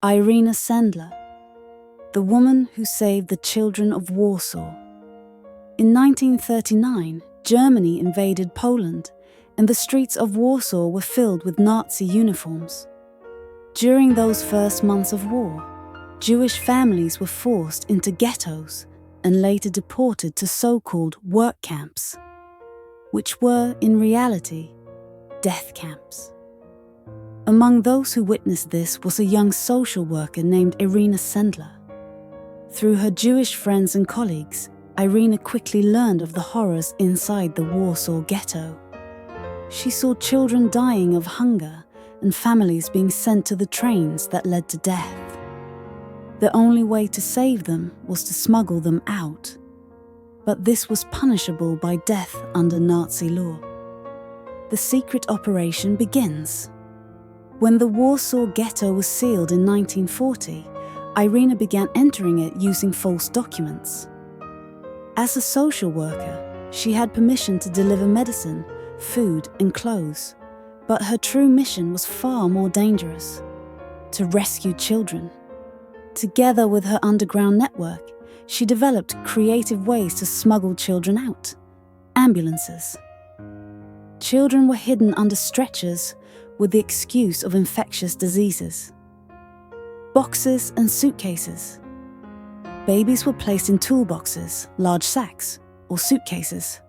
Irina Sendler, the woman who saved the children of Warsaw. In 1939, Germany invaded Poland, and the streets of Warsaw were filled with Nazi uniforms. During those first months of war, Jewish families were forced into ghettos and later deported to so-called work camps, which were, in reality, death camps. Among those who witnessed this was a young social worker named Irina Sendler. Through her Jewish friends and colleagues, Irina quickly learned of the horrors inside the Warsaw ghetto. She saw children dying of hunger and families being sent to the trains that led to death. The only way to save them was to smuggle them out. But this was punishable by death under Nazi law. The secret operation begins. When the Warsaw ghetto was sealed in 1940, Irina began entering it using false documents. As a social worker, she had permission to deliver medicine, food, and clothes, but her true mission was far more dangerous: to rescue children. Together with her underground network, she developed creative ways to smuggle children out. Ambulances. Children were hidden under stretchers with the excuse of infectious diseases. Boxes and suitcases. Babies were placed in toolboxes, large sacks, or suitcases.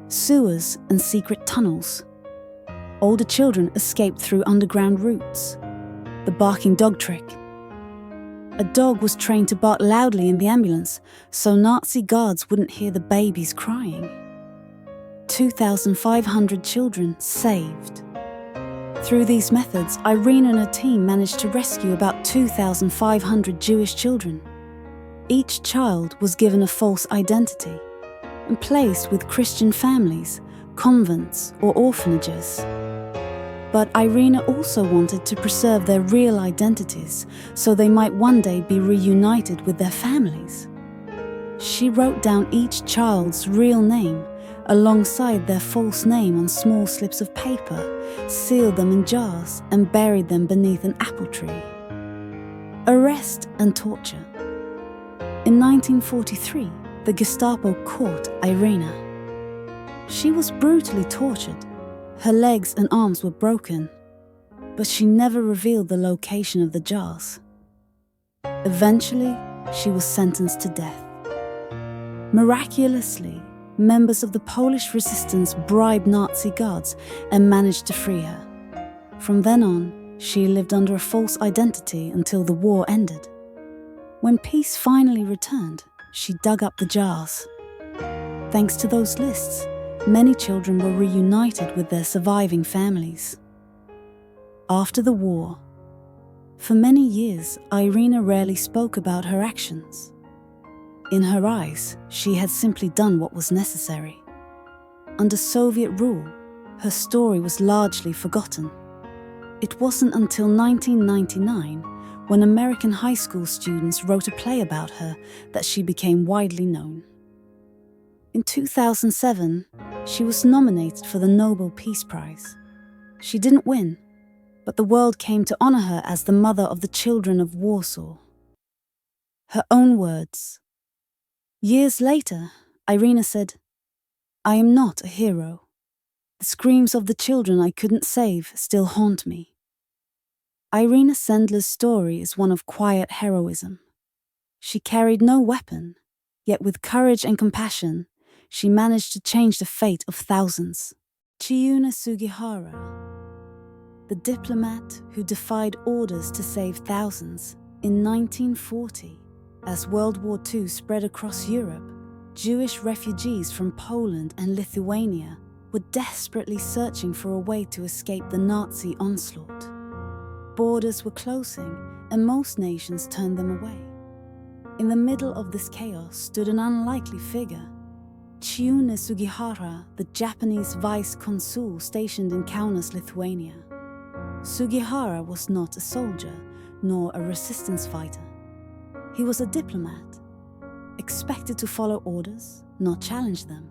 Sewers and secret tunnels. Older children escaped through underground routes. The barking dog trick. A dog was trained to bark loudly in the ambulance so Nazi guards wouldn't hear the babies crying. 2,500 children saved. Through these methods, Irina and her team managed to rescue about 2,500 Jewish children. Each child was given a false identity and placed with Christian families, convents, or orphanages. But Irina also wanted to preserve their real identities so they might one day be reunited with their families. She wrote down each child's real name alongside their false name on small slips of paper, sealed them in jars, and buried them beneath an apple tree. Arrest and torture. In 1943, the Gestapo caught Irina. She was brutally tortured. Her legs and arms were broken, but she never revealed the location of the jars. Eventually, she was sentenced to death. Miraculously, members of the Polish resistance bribed Nazi guards and managed to free her. From then on, she lived under a false identity until the war ended. When peace finally returned, she dug up the jars. Thanks to those lists, many children were reunited with their surviving families. After the war, for many years, Irina rarely spoke about her actions. In her eyes, she had simply done what was necessary. Under Soviet rule, her story was largely forgotten. It wasn't until 1999, when American high school students wrote a play about her, that she became widely known. In 2007, she was nominated for the Nobel Peace Prize. She didn't win, but the world came to honor her as the mother of the children of Warsaw. Her own words. Years later, Irina said, "I am not a hero. The screams of the children I couldn't save still haunt me." Irina Sendler's story is one of quiet heroism. She carried no weapon, yet with courage and compassion, she managed to change the fate of thousands. Chiune Sugihara, the diplomat who defied orders to save thousands. In 1940, as World War II spread across Europe, Jewish refugees from Poland and Lithuania were desperately searching for a way to escape the Nazi onslaught. Borders were closing, and most nations turned them away. In the middle of this chaos stood an unlikely figure, Chiune Sugihara, the Japanese vice consul stationed in Kaunas, Lithuania. Sugihara was not a soldier, nor a resistance fighter. He was a diplomat, expected to follow orders, not challenge them.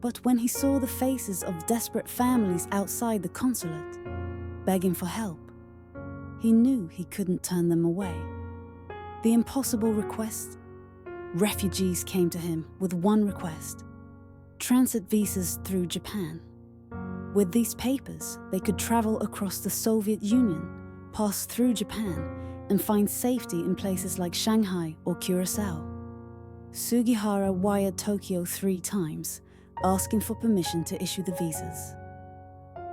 But when he saw the faces of desperate families outside the consulate, begging for help, He knew he couldn't turn them away. The impossible request? Refugees came to him with one request: transit visas through Japan. With these papers, they could travel across the Soviet Union, pass through Japan, and find safety in places like Shanghai or Curacao. Sugihara wired Tokyo 3 times, asking for permission to issue the visas.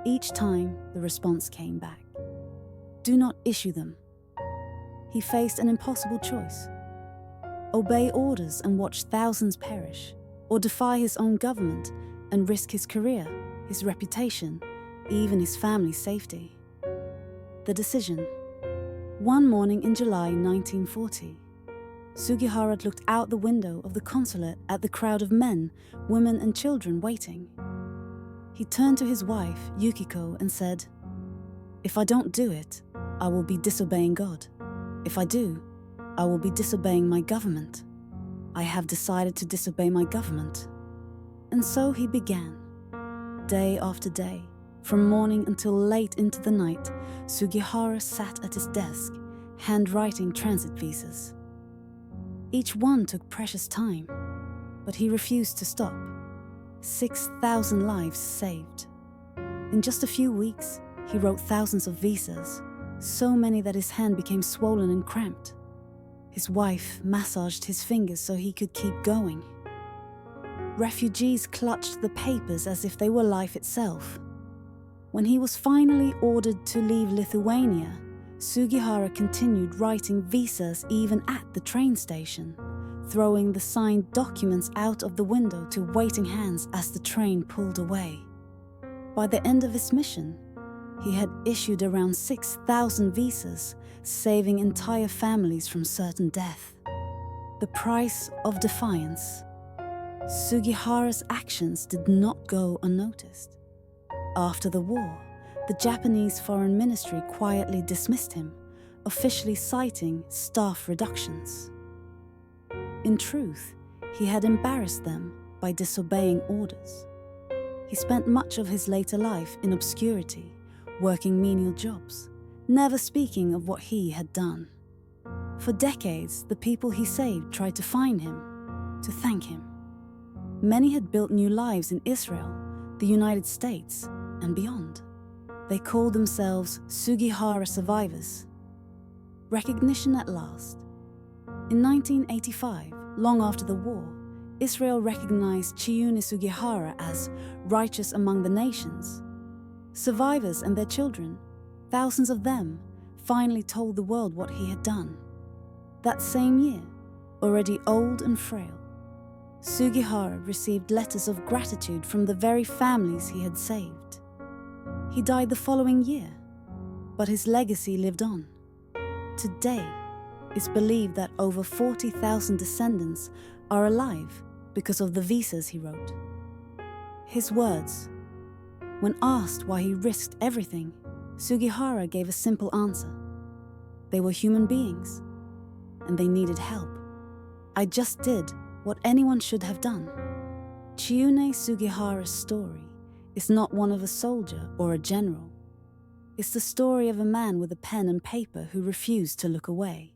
Each time, the response came back: do not issue them. He faced an impossible choice: obey orders and watch thousands perish, or defy his own government and risk his career, his reputation, even his family's safety. The decision. One morning in July 1940, Sugihara looked out the window of the consulate at the crowd of men, women and children waiting. He turned to his wife, Yukiko, and said, "If I don't do it, I will be disobeying God. If I do, I will be disobeying my government. I have decided to disobey my government." And so he began. Day after day, from morning until late into the night, Sugihara sat at his desk, handwriting transit visas. Each one took precious time, but he refused to stop. 6,000 lives saved. In just a few weeks, he wrote thousands of visas, so many that his hand became swollen and cramped. His wife massaged his fingers so he could keep going. Refugees clutched the papers as if they were life itself. When he was finally ordered to leave Lithuania, Sugihara continued writing visas even at the train station, throwing the signed documents out of the window to waiting hands as the train pulled away. By the end of his mission, he had issued around 6,000 visas, saving entire families from certain death. The price of defiance. Sugihara's actions did not go unnoticed. After the war, the Japanese Foreign Ministry quietly dismissed him, officially citing staff reductions. In truth, he had embarrassed them by disobeying orders. He spent much of his later life in obscurity, working menial jobs, never speaking of what he had done. For decades, the people he saved tried to find him, to thank him. Many had built new lives in Israel, the United States, and beyond. They called themselves Sugihara survivors. Recognition at last. In 1985, long after the war, Israel recognized Chiune Sugihara as righteous among the nations. Survivors and their children, thousands of them, finally told the world what he had done. That same year, already old and frail, Sugihara received letters of gratitude from the very families he had saved. He died the following year, but his legacy lived on. Today, it's believed that over 40,000 descendants are alive because of the visas he wrote. His words. When asked why he risked everything, Sugihara gave a simple answer. They were human beings, and they needed help. I just did what anyone should have done. Chiune Sugihara's story is not one of a soldier or a general. It's the story of a man with a pen and paper who refused to look away.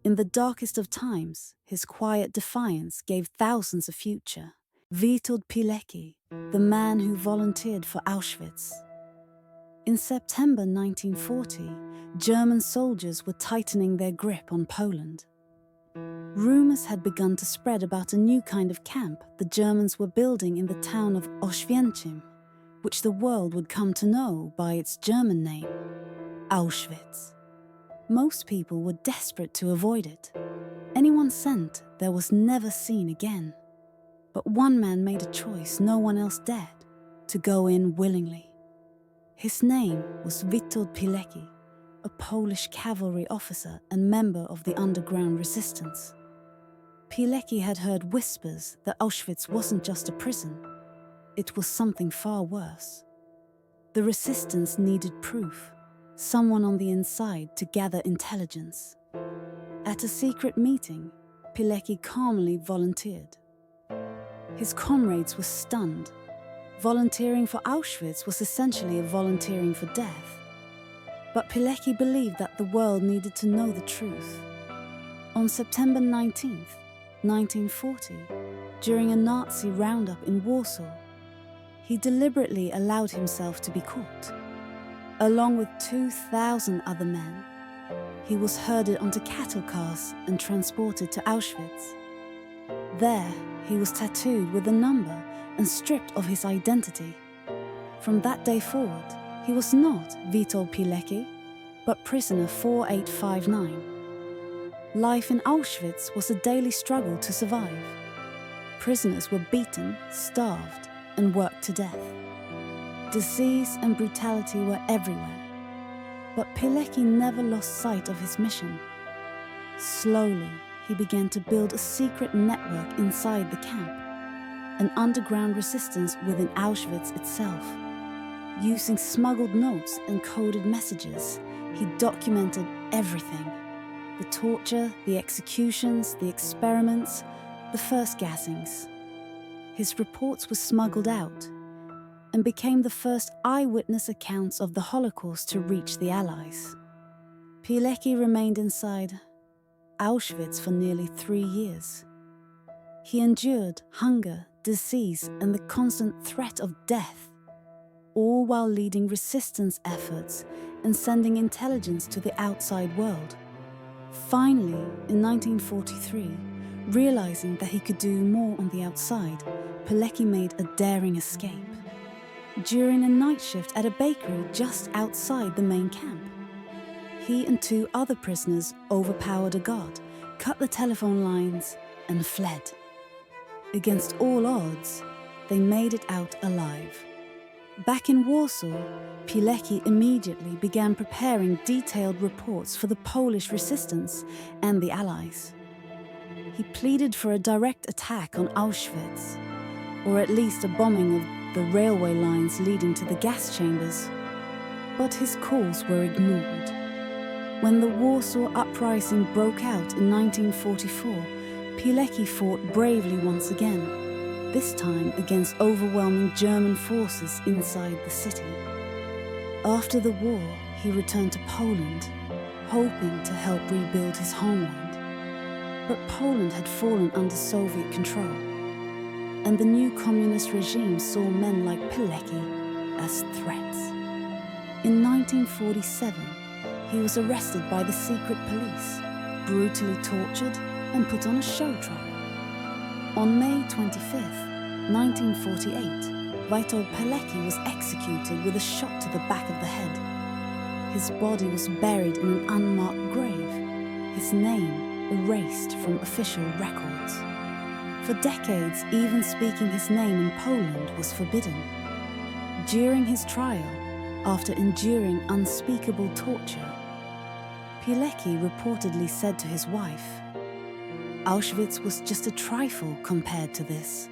In the darkest of times, his quiet defiance gave thousands a future. Witold Pilecki, the man who volunteered for Auschwitz. In September 1940, German soldiers were tightening their grip on Poland. Rumors had begun to spread about a new kind of camp the Germans were building in the town of Oświęcim, which the world would come to know by its German name, Auschwitz. Most people were desperate to avoid it. Anyone sent there was never seen again. But one man made a choice no one else dared, to go in willingly. His name was Witold Pilecki, a Polish cavalry officer and member of the underground resistance. Pilecki had heard whispers that Auschwitz wasn't just a prison. It was something far worse. The resistance needed proof, someone on the inside to gather intelligence. At a secret meeting, Pilecki calmly volunteered. His comrades were stunned. Volunteering for Auschwitz was essentially a volunteering for death. But Pilecki believed that the world needed to know the truth. On September 19th, 1940, during a Nazi roundup in Warsaw, he deliberately allowed himself to be caught. Along with 2,000 other men, he was herded onto cattle cars and transported to Auschwitz. There, he was tattooed with a number and stripped of his identity. From that day forward, he was not Witold Pilecki, but prisoner 4859. Life in Auschwitz was a daily struggle to survive. Prisoners were beaten, starved, and worked to death. Disease and brutality were everywhere. But Pilecki never lost sight of his mission. Slowly, he began to build a secret network inside the camp, an underground resistance within Auschwitz itself. Using smuggled notes and coded messages, he documented everything: the torture, the executions, the experiments, the first gassings. His reports were smuggled out and became the first eyewitness accounts of the Holocaust to reach the Allies. Pilecki remained inside Auschwitz for nearly 3 years. He endured hunger, disease, and the constant threat of death, all while leading resistance efforts and sending intelligence to the outside world. Finally, in 1943, realizing that he could do more on the outside, Pilecki made a daring escape. During a night shift at a bakery just outside the main camp, he and 2 other prisoners overpowered a guard, cut the telephone lines, and fled. Against all odds, they made it out alive. Back in Warsaw, Pilecki immediately began preparing detailed reports for the Polish resistance and the Allies. He pleaded for a direct attack on Auschwitz, or at least a bombing of the railway lines leading to the gas chambers. But his calls were ignored. When the Warsaw Uprising broke out in 1944, Pilecki fought bravely once again, this time against overwhelming German forces inside the city. After the war, he returned to Poland, hoping to help rebuild his homeland. But Poland had fallen under Soviet control, and the new communist regime saw men like Pilecki as threats. In 1947, he was arrested by the secret police, brutally tortured, and put on a show trial. On May 25th, 1948, Witold Pilecki was executed with a shot to the back of the head. His body was buried in an unmarked grave, his name erased from official records. For decades, even speaking his name in Poland was forbidden. During his trial, after enduring unspeakable torture, Pilecki reportedly said to his wife, "Auschwitz was just a trifle compared to this."